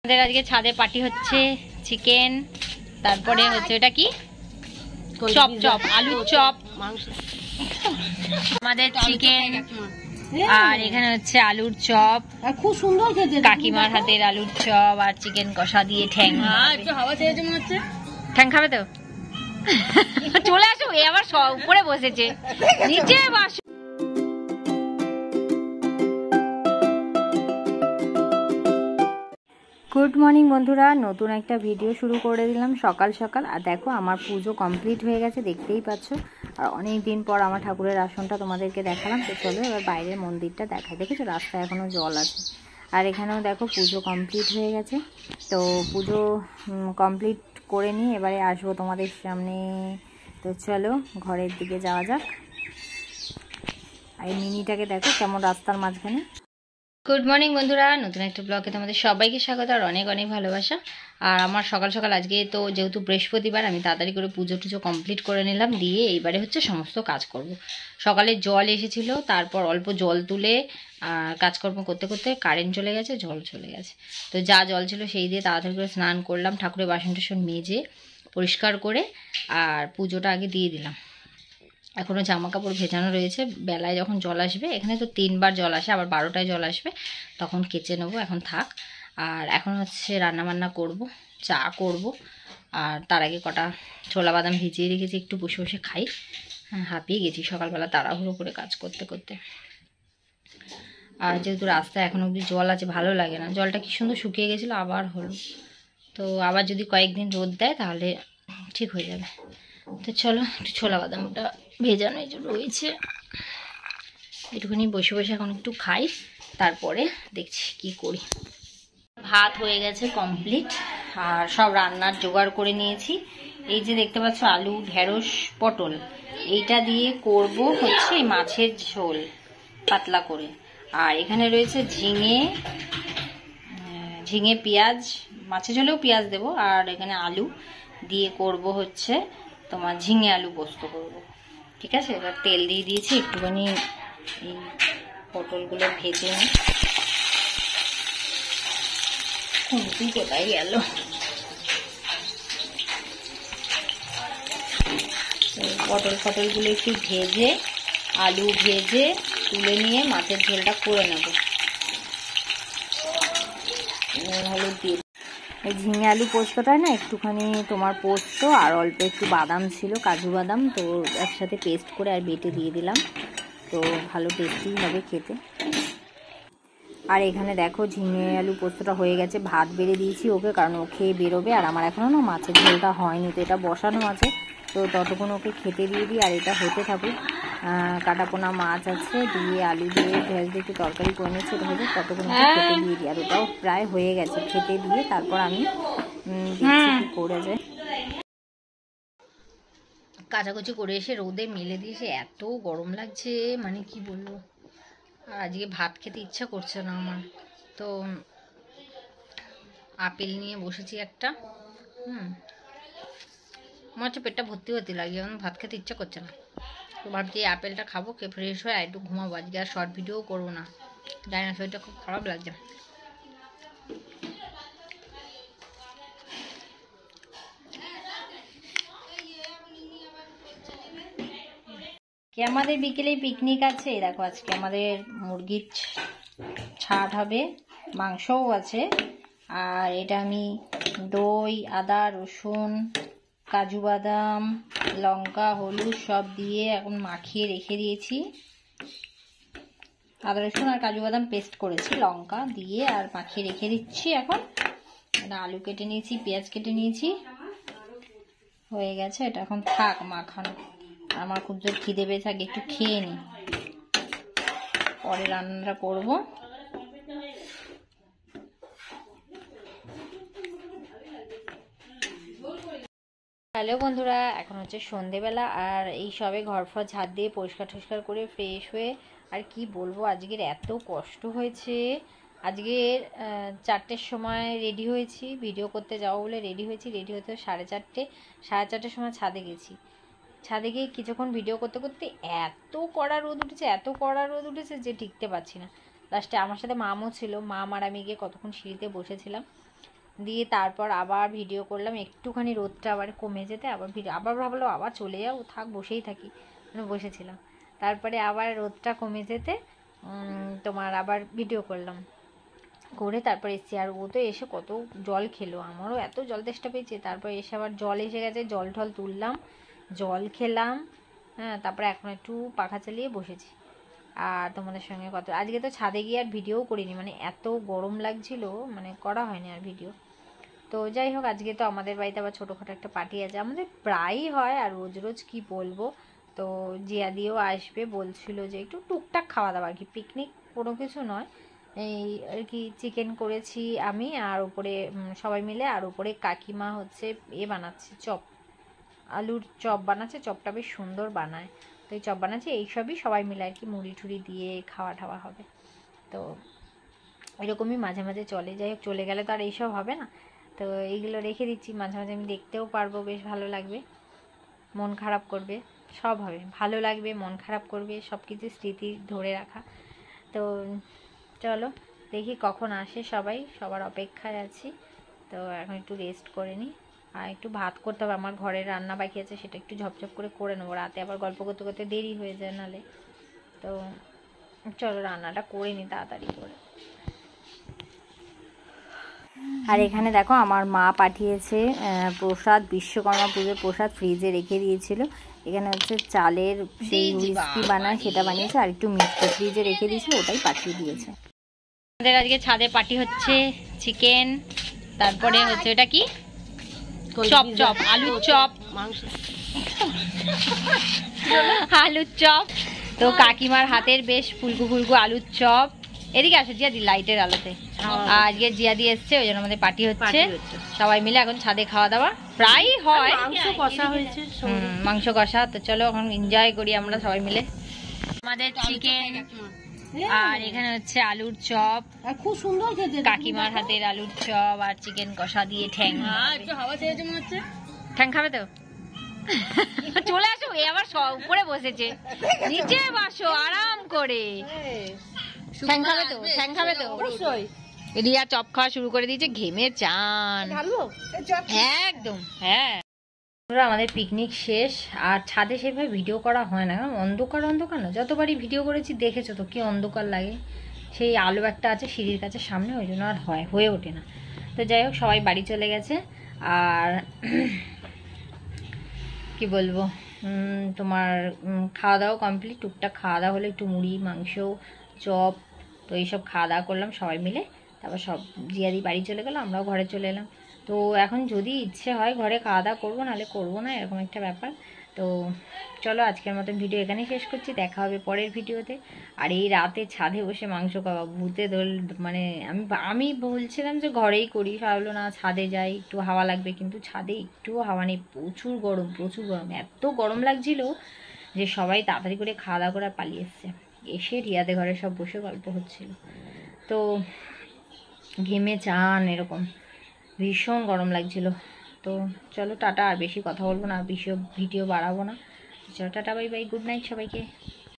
আমাদের আজকে ছাদে পার্টি হচ্ছে, চিকেন, তারপরে হচ্ছে এটা কি চপ, চপ আলুর চপ, আমাদের চিকেন, আর এখানে হচ্ছে আলুর চপ, খুব সুন্দর খেতে, কাকিমার হাতের আলুর চপ আর চিকেন কষা দিয়ে ঠ্যাং। হাওয়া ছেড়েছে মনে হচ্ছে, ঠ্যাং খাবে তো? চলে আসো, এ আবার উপরে বসেছে, নিচে বসো। গুড মর্নিং বন্ধুরা, নতুন একটা ভিডিও শুরু করে দিলাম সকাল সকাল। আর দেখো আমার পুজো কমপ্লিট হয়ে গেছে, দেখতেই পাচ্ছ। আর অনেক দিন পর আমার ঠাকুরের আসনটা তোমাদেরকে দেখালাম। তো চলো এবার বাইরের মন্দিরটা দেখাই। দেখেছো রাস্তায় এখনও জল আছে। আর এখানেও দেখো পুজো কমপ্লিট হয়ে গেছে। তো পুজো কমপ্লিট করে নিয়ে এবারে আসবো তোমাদের সামনে। তো চলো ঘরের দিকে যাওয়া যাক। আর এই মিনিটাকে দেখো কেমন রাস্তার মাঝখানে। গুড মর্নিং বন্ধুরা, নতুন একটা ব্লগে তোমাদের সবাইকে স্বাগত আর অনেক অনেক ভালোবাসা। আর আমার সকাল সকাল আজকে তো যেহেতু বৃহস্পতিবার, আমি তাড়াতাড়ি করে পুজো টুজো কমপ্লিট করে নিলাম, দিয়ে এইবারে হচ্ছে সমস্ত কাজ করব। সকালে জল এসেছিল, তারপর অল্প জল তুলে কাজকর্ম করতে করতে কারেন্ট চলে গেছে, জল চলে গেছে। তো যা জল ছিল সেই দিয়ে তাড়াতাড়ি করে স্নান করলাম, ঠাকুরের বাসন টাসন মেজে পরিষ্কার করে আর পুজোটা আগে দিয়ে দিলাম। এখনও জামা কাপড় ভেজানো রয়েছে, বেলায় যখন জল আসবে, এখানে তো 3 বার জল আসে, আবার 12টায় জল আসবে, তখন কেচে নেবো। এখন থাক। আর এখন হচ্ছে রান্নাবান্না করব, চা করব। আর তার আগে কটা ছোলা বাদাম ভিজিয়ে রেখেছি, একটু বসে বসে খাই। হাঁপিয়ে গেছি সকালবেলা তাড়াহুড়ো করে কাজ করতে করতে। আর যেহেতু রাস্তায় এখনও অবধি জল আছে, ভালো লাগে না। জলটা কি সুন্দর শুকিয়ে গেছিলো, আবার হলো। তো আবার যদি কয়েকদিন রোদ দেয় তাহলে ঠিক হয়ে যাবে। তো চলো একটু ছোলা বাদামটা ভেজানো রয়েছে, একটুখানি বসে বসে এখন একটু খাই, তারপরে দেখছি কি করি। ভাত হয়ে গেছে কমপ্লিট, আর সব রান্নার জোগাড় করে নিয়েছি। এই যে দেখতে পাচ্ছ আলু, ঢেঁড়স, পটল, এইটা দিয়ে করব হচ্ছে মাছের ঝোল পাতলা করে। আর এখানে রয়েছে ঝিঙে, ঝিঙে পেঁয়াজ, মাছের ঝোলেও পেঁয়াজ দেবো। আর এখানে আলু দিয়ে করব হচ্ছে তোমার ঝিঙে আলু পোস্ত করব। ঠিক আছে, এবার তেল দিয়ে দিয়েছি, একটুখানি এই পটলগুলো ভেজে নিই। খুন্তি কোথায় গেল? পটলগুলো একটু ভেজে, আলু ভেজে তুলে নিয়ে মাছের ঝোলটা করে নেব। হলুদ দিয়ে এই ঝিঙে আলু পোস্তটা না একটুখানি তোমার পোস্ত আর অল্প একটু বাদাম ছিল, কাজু বাদাম, তো একসাথে পেস্ট করে আর বেটে দিয়ে দিলাম। তো ভালো টেস্টি হবে খেতে। আর এখানে দেখো ঝিঙে আলু পোস্তটা হয়ে গেছে, ভাত বেড়ে দিয়েছি ওকে, কারণ ও খেয়ে বেরোবে। আর আমার এখনও না মাছের ঝোলটা হয়নি, তো এটা বসানো আছে, তো ততক্ষণ ওকে খেতে দিয়ে দিই। আর এটা হতে থাকুক। কাটাপোনা মাছ আছে, দিয়ে আলু দিয়ে পেঁয়াজ দিয়ে একটু তরকারি করে নিচ্ছি, এটা হয়ে ততক্ষণ ওকে খেতে দিয়ে দিই। আর ওটাও প্রায় হয়ে গেছে, খেতে দিয়ে তারপর আমি দেখছি কি করে যায়। কাচাকুচি করে এসে রোদে মেলে দিয়েছে, এত গরম লাগছে মানে কি বলবো। আর আজকে ভাত খেতে ইচ্ছা করছে না আমার, তো আপেল নিয়ে বসেছি একটা। মনে হচ্ছে পেটটা ভর্তি ভর্তি লাগে, এখন ভাত খেতে ইচ্ছা করছে না। তো ভাবছি এই আপেলটা খাবো, খেয়ে ফ্রেশ হয়ে আর একটু ঘুমাবো। আজকে আর শর্ট ভিডিও করবো না, জানি না, শরীরটা খুব খারাপ লাগছে। আমাদের বিকেলে পিকনিক আছে, দেখো আজকে আমাদের মুরগির ছাট হবে, মাংসও আছে। আর এটা আমি দই, আদা, রসুন, কাজু বাদাম, লঙ্কা, হলুদ সব দিয়ে এখন মাখিয়ে রেখে দিয়েছি। আদা রসুন আর কাজু বাদাম পেস্ট করেছি, লঙ্কা দিয়ে আর মাখিয়ে রেখে দিচ্ছি। এখন আলু কেটে নিয়েছি, পেঁয়াজ কেটে নিয়েছি, হয়ে গেছে। এটা এখন থাক মাখানো। আমার খুব জোর খিদে পেয়ে থাকে, একটু খেয়ে নিই, পরে রান্নাটা করব। হ্যালো বন্ধুরা, এখন হচ্ছে সন্ধেবেলা, আর এই সবে ঘর ফর ঝাড় দিয়ে পরিষ্কার টরিষ্কার করে ফ্রেশ হয়ে, আর কি বলবো আজকের এত কষ্ট হয়েছে। আজকের 4টের সময় রেডি হয়েছি, ভিডিও করতে যাবো বলে রেডি হয়েছি। রেডি হতে 4:30 সময় ছাদে গেছি। ছাদে গিয়ে কিছুক্ষণ ভিডিও করতে করতে এত কড়া রোদ উঠেছে, এত কড়া রোদ উঠেছে যে টিকতে পারছি না। লাস্টে আমার সাথে মামও ছিল, মাম আর আমি গিয়ে কতক্ষণ সিঁড়িতে বসেছিলাম, দিয়ে তারপর আবার ভিডিও করলাম। একটুখানি রোদটা আবার কমে যেতে আবার আবার ভাবলো আবার চলে যাও, থাক বসেই থাকি, মানে বসেছিলাম। তারপরে আবার রোদটা কমে যেতে তোমার আবার ভিডিও করলাম, করে তারপর এসছি। আর ও তো এসে কত জল খেলো, আমারও এত জল তেষ্টা পেয়েছে। তারপর এসে আবার জল এসে গেছে, জল ঠল তুললাম, জল খেলাম। হ্যাঁ, তারপরে এখন একটু পাখা চালিয়ে বসেছি আর তোমাদের সঙ্গে কত। আজকে তো ছাদে গিয়ে আর ভিডিও করিনি, মানে এত গরম লাগছিল, মানে করা হয়নি আর ভিডিও। তো যাই হোক, আজকে তো আমাদের বাড়িতে আবার ছোটোখাটো একটা পার্টি আছে, আমাদের প্রায়ই হয় আর রোজ রোজ কি বলবো। তো জিয়াদিও আসবে, বলছিল যে একটু টুকটাক খাওয়া দাওয়া আর কি, পিকনিক কোনো কিছু নয়। এই আর কি চিকেন করেছি আমি, আর উপরে সবাই মিলে, আর উপরে কাকিমা হচ্ছে বানাচ্ছে চপ, আলুর চপ বানাচ্ছে, চপটা বেশ সুন্দর বানায়। তো এই চপ বানাচ্ছে, এইসবই সবাই মিলে আর কি, মুড়ি ঠুড়ি দিয়ে খাওয়া টাওয়া হবে। তো এরকমই মাঝে মাঝে চলে, যাই হোক চলে গেলে তো আর এইসব হবে না। তো এইগুলো রেখে দিচ্ছি, মাঝে মাঝে আমি দেখতেও পারবো, বেশ ভালো লাগবে, মন খারাপ করবে, সব হবে, ভালো লাগবে, মন খারাপ করবে, সব কিছু স্মৃতি ধরে রাখা। তো চলো দেখি কখন আসে সবাই, সবার অপেক্ষায় আছি। তো এখন একটু রেস্ট করে নিই, আর একটু ভাত করতে হবে, আমার ঘরের রান্না বাকি আছে, সেটা একটু ঝপঝপ করে নেবো, রাতে আবার গল্প করতে করতে দেরি হয়ে যায় নালে। তো চলো রান্নাটা করে নিই তাড়াতাড়ি করে। আর এখানে দেখো আমার মা পাঠিয়েছে প্রসাদ, বিশ্বকর্মা পুজোর প্রসাদ ফ্রিজে রেখে দিয়েছিল। এখানে হচ্ছে চালের সেই হুইস্কি বানায়, সেটা বানিয়েছে, আর একটু মিষ্টি ফ্রিজে রেখে দিয়েছিল, ওটাই পাঠিয়ে দিয়েছে। আমাদের আজকে ছাদে পার্টি হচ্ছে, চিকেন, তারপরে হচ্ছে এটা কি চপ, চপ আলুর চপ, মাংস, আলুর চপ। তো কাকিমার হাতের বেশ ফুলকু ফুলকু আলুর চপ। এদিকে আসো জিয়াদি, লাইটের আলোতে। আজকে জিয়াদি এসছে, ওই জন্য আমাদের পার্টি হচ্ছে, সবাই মিলে এখন ছাদে খাওয়া দাওয়া প্রায় হয়। মাংস কষা হয়েছে, মাংস কষা। তো চলো এখন এনজয় করি আমরা সবাই মিলে। আমাদের চিকেন, আর এখানে হচ্ছে আলুর চপ, খুব সুন্দর খেতে, কাকিমার হাতের আলুর চপ আর চিকেন কষা দিয়ে ঠ্যাং। একটু হাওয়া ছেড়েছে মনে হচ্ছে। ঠ্যাং খাবে তো? চলে আসো, এ আবার উপরে বসেছে, নিচে বসো আরাম করে। ঠ্যাং খাবে তো? ঠ্যাং খাবে তো? অবশ্যই। রিয়া চপ খাওয়া শুরু করে দিয়েছে, ঘেমে চান একদম। হ্যাঁ, আমাদের পিকনিক শেষ, আর ছাদে সেভাবে ভিডিও করা হয় না, কারণ অন্ধকার অন্ধকার না, যতবারই ভিডিও করেছি দেখেছো তো কি অন্ধকার লাগে। সেই আলো একটা আছে সিঁড়ির কাছে সামনে, ওই জন্য আর হয়ে ওঠে না। তো যাই হোক সবাই বাড়ি চলে গেছে, আর কি বলবো, তোমার খাওয়া দাওয়া কমপ্লিট, টুকটাক খাওয়া দাওয়া হলো, একটু মুড়ি মাংস চপ, তো এইসব খাওয়া দাওয়া করলাম সবাই মিলে। তারপর সব জিয়াদি বাড়ি চলে গেলো, আমরাও ঘরে চলে এলাম। তো এখন যদি ইচ্ছে হয় ঘরে খাওয়া দাওয়া করবো, নাহলে করবো না, এরকম একটা ব্যাপার। তো চলো আজকের মতন ভিডিও এখানেই শেষ করছি, দেখা হবে পরের ভিডিওতে। আর এই রাতে ছাদে বসে মাংস খাওয়া ভূতে দোল, মানে আমি বলছিলাম যে ঘরেই করি, ভাবলো না ছাদে যাই একটু হাওয়া লাগবে, কিন্তু ছাদে একটুও হাওয়া নেই, প্রচুর গরম, প্রচুর গরম, এত গরম লাগছিল যে সবাই তাড়াতাড়ি করে খাওয়া দাওয়া করে পালিয়ে এসছে। এসে রিয়াদের ঘরে সব বসে গল্প হচ্ছিল, তো ঘেমে চান এরকম, ভীষণ গরম লাগছিল। তো চলো টাটা, আর বেশি কথা বলবো না, বেশি ভিডিও বাড়াবো না। চলো tata, bye bye, good night সবাইকে।